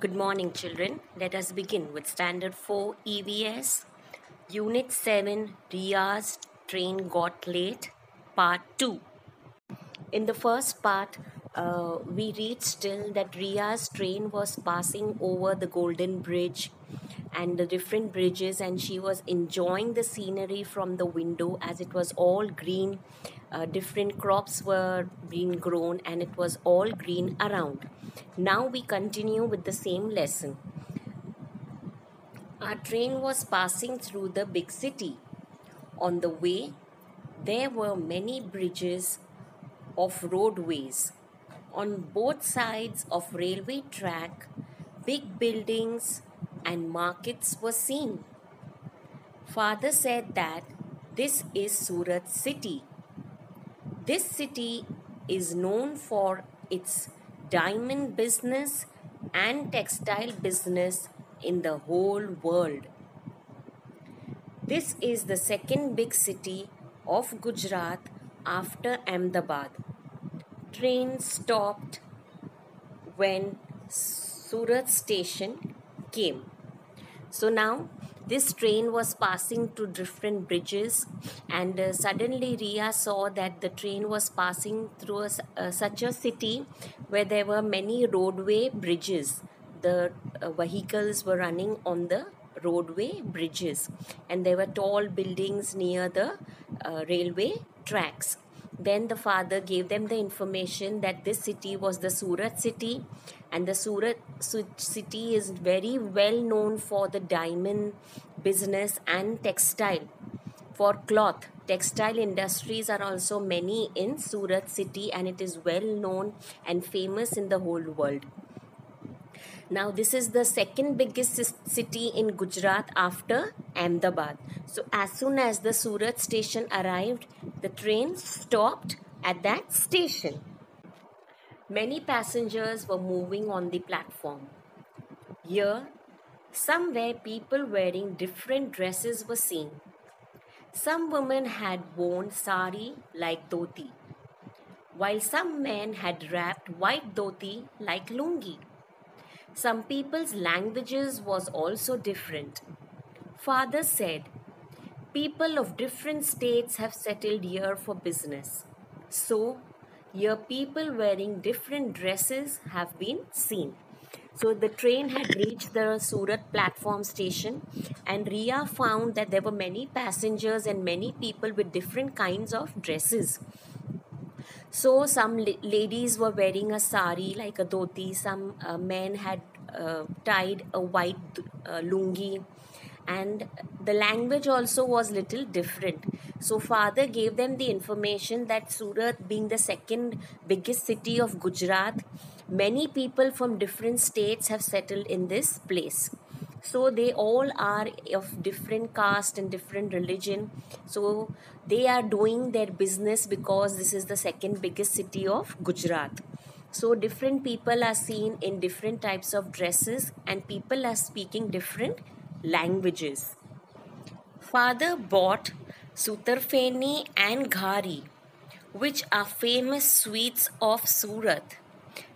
Good morning, children. Let us begin with Standard 4 EVS, Unit 7 Ria's Train Got Late, Part 2. In the first part, we read still that Ria's train was passing over the Golden Bridge and the different bridges, and she was enjoying the scenery from the window as it was all green. Different crops were being grown, and it was all green around. Now we continue with the same lesson. Our train was passing through the big city. On the way, there were many bridges of roadways. On both sides of railway track, big buildings and markets were seen. Father said that this is Surat city. This city is known for its diamond business and textile business in the whole world. This is the second big city of Gujarat after Ahmedabad. Train stopped when Surat station came. So now this train was passing to different bridges, and suddenly Ria saw that the train was passing through such a city where there were many roadway bridges. The vehicles were running on the roadway bridges, and there were tall buildings near the railway tracks. Then the father gave them the information that this city was the Surat city, and the Surat city is very well known for the diamond business and textile. For cloth, textile industries are also many in Surat city, and it is well known and famous in the whole world. Now, this is the second biggest city in Gujarat after Ahmedabad. So, as soon as the Surat station arrived, the train stopped at that station. Many passengers were moving on the platform. Here, somewhere people wearing different dresses were seen. Some women had worn sari like dhoti, while some men had wrapped white dhoti like lungi. Some people's languages was also different. Father said, people of different states have settled here for business. So, here people wearing different dresses have been seen. So the train had reached the Surat platform station, and Ria found that there were many passengers and many people with different kinds of dresses. So some ladies were wearing a sari like a dhoti, some men had tied a white lungi, and the language also was little different. So father gave them the information that Surat, being the second biggest city of Gujarat, many people from different states have settled in this place. So they all are of different caste and different religion. So they are doing their business because this is the second biggest city of Gujarat. So different people are seen in different types of dresses, and people are speaking different languages. Father bought Sutarfeni and Ghari, which are famous sweets of Surat.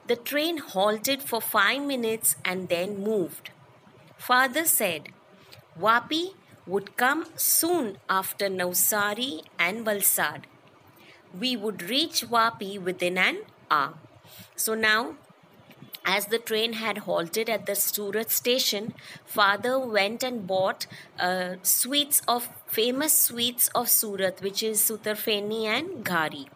The train halted for 5 minutes and then moved. Father said, Vapi would come soon after Navsari and Valsad. We would reach Vapi within an hour. So now, as the train had halted at the Surat station, father went and bought famous sweets of Surat, which is Sutarfeni and Ghari.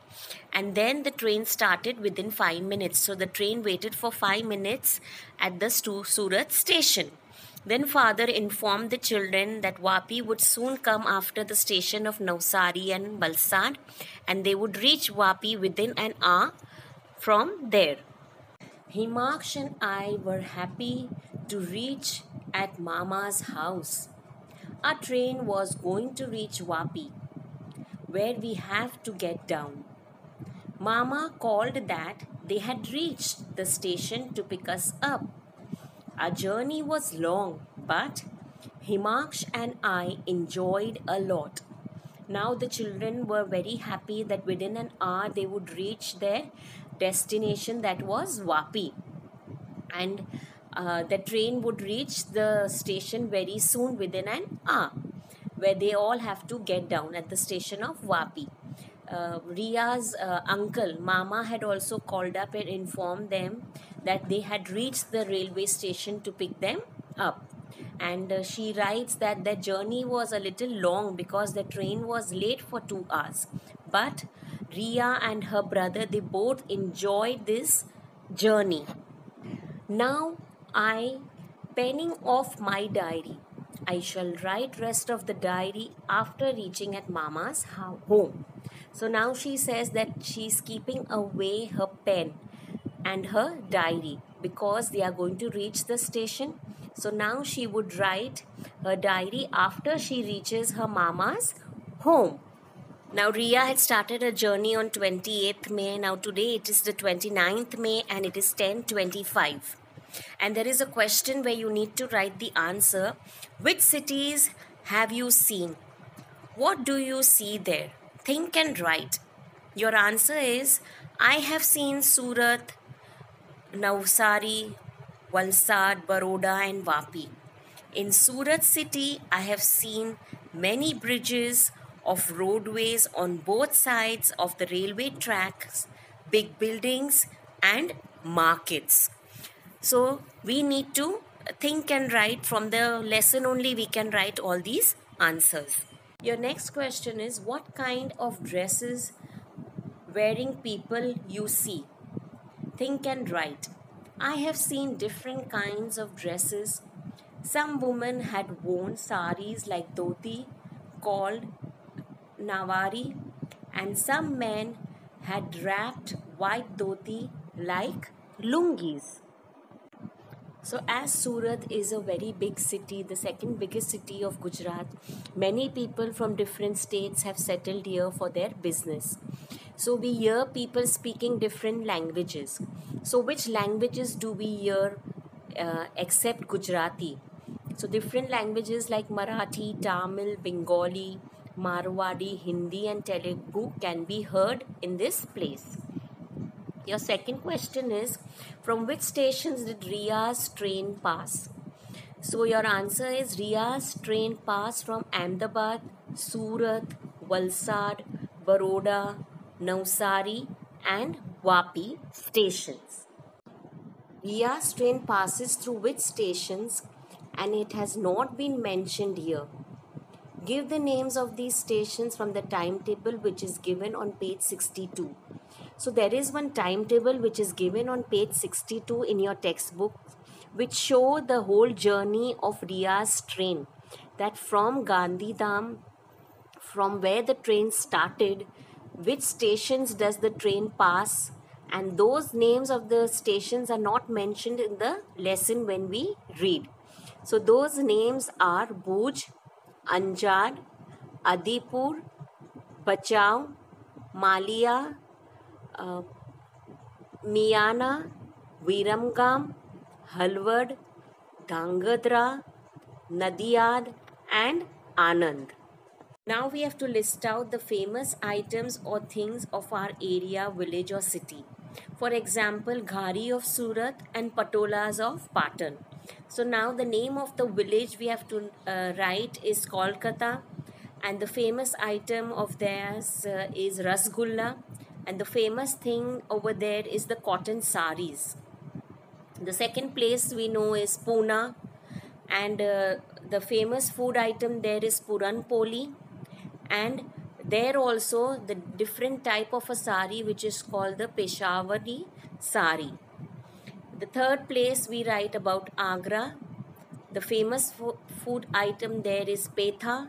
And then the train started within 5 minutes. So the train waited for 5 minutes at the Surat station. Then father informed the children that Vapi would soon come after the station of Navsari and Valsad, and they would reach Vapi within an hour from there. Himaksh and I were happy to reach at Mama's house. Our train was going to reach Vapi, where we have to get down. Mama called that they had reached the station to pick us up. Our journey was long, but Himaksh and I enjoyed a lot. Now the children were very happy that within an hour they would reach their destination, that was Vapi. And the train would reach the station very soon, within an hour, where they all have to get down at the station of Vapi. Ria's uncle, Mama, had also called up and informed them that they had reached the railway station to pick them up. And she writes that their journey was a little long because the train was late for 2 hours. But Ria and her brother, they both enjoyed this journey. Now I penning off my diary. I shall write rest of the diary after reaching at Mama's home. So now she says that she's keeping away her pen and her diary because they are going to reach the station. So now she would write her diary after she reaches her Mama's home. Now Ria had started her journey on 28th May. Now today it is the 29th May and it is 10:25. And there is a question where you need to write the answer. Which cities have you seen? What do you see there? Think and write. Your answer is, I have seen Surat, Navsari, Valsad, Baroda and Vapi. In Surat city, I have seen many bridges of roadways on both sides of the railway tracks, big buildings and markets. So we need to think and write. From the lesson only we can write all these answers. Your next question is, what kind of dresses wearing people you see? Think and write. I have seen different kinds of dresses. Some women had worn saris like dhoti called nawari, and some men had wrapped white dhoti like lungis. So as Surat is a very big city, the second biggest city of Gujarat, many people from different states have settled here for their business. So we hear people speaking different languages. So which languages do we hear except Gujarati? So different languages like Marathi, Tamil, Bengali, Marwadi, Hindi and Telugu can be heard in this place. Your second question is, from which stations did Ria's train pass? So your answer is, Ria's train passed from Ahmedabad, Surat, Valsad, Baroda, Navsari and Vapi stations. Ria's train passes through which stations and it has not been mentioned here? Give the names of these stations from the timetable which is given on page 62. So there is one timetable which is given on page 62 in your textbook, which show the whole journey of Ria's train, that from Gandhidham, from where the train started, which stations does the train pass, and those names of the stations are not mentioned in the lesson when we read. So those names are Bhuj, Anjar, Adipur, Bachau, Malia, Miana, Viramgam, Halwad, Dhangadra, Nadiyad and Anand. Now we have to list out the famous items or things of our area, village or city. For example, Ghari of Surat and Patolas of Patan. So now the name of the village we have to write is Kolkata, and the famous item of theirs is Rasgulla, and the famous thing over there is the cotton saris. The second place we know is Pune, and the famous food item there is Puran Poli, and there also the different type of a sari which is called the Peshawari sari. The third place we write about Agra. The famous food item there is Petha,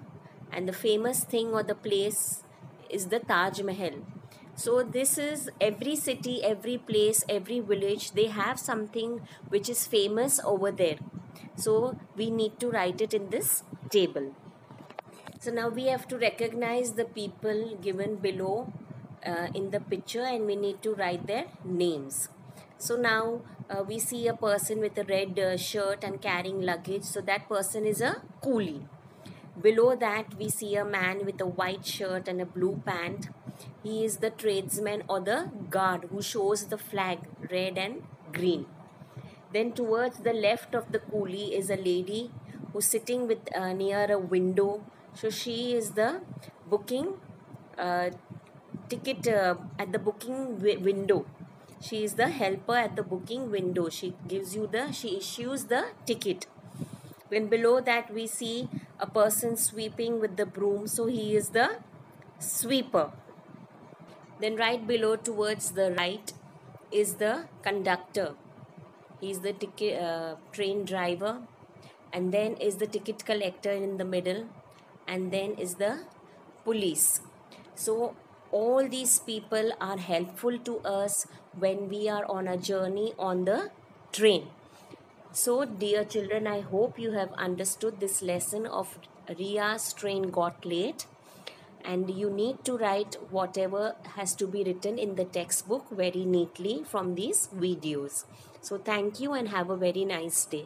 and the famous thing or the place is the Taj Mahal. So this is every city, every place, every village, they have something which is famous over there. So we need to write it in this table. So now we have to recognize the people given below in the picture, and we need to write their names. So now we see a person with a red shirt and carrying luggage. So that person is a coolie. Below that we see a man with a white shirt and a blue pant. He is the tradesman or the guard who shows the flag red and green. Then towards the left of the coolie is a lady who's sitting with near a window. So she is the booking uh, ticket at the booking window. She is the helper at the booking window. She issues the ticket. Then below that we see a person sweeping with the broom. So he is the sweeper. Then right below towards the right is the conductor. He is the train driver, and then is the ticket collector in the middle, and then is the police. So all these people are helpful to us when we are on a journey on the train. So dear children, I hope you have understood this lesson of Ria's train got late, and you need to write whatever has to be written in the textbook very neatly from these videos. So thank you and have a very nice day.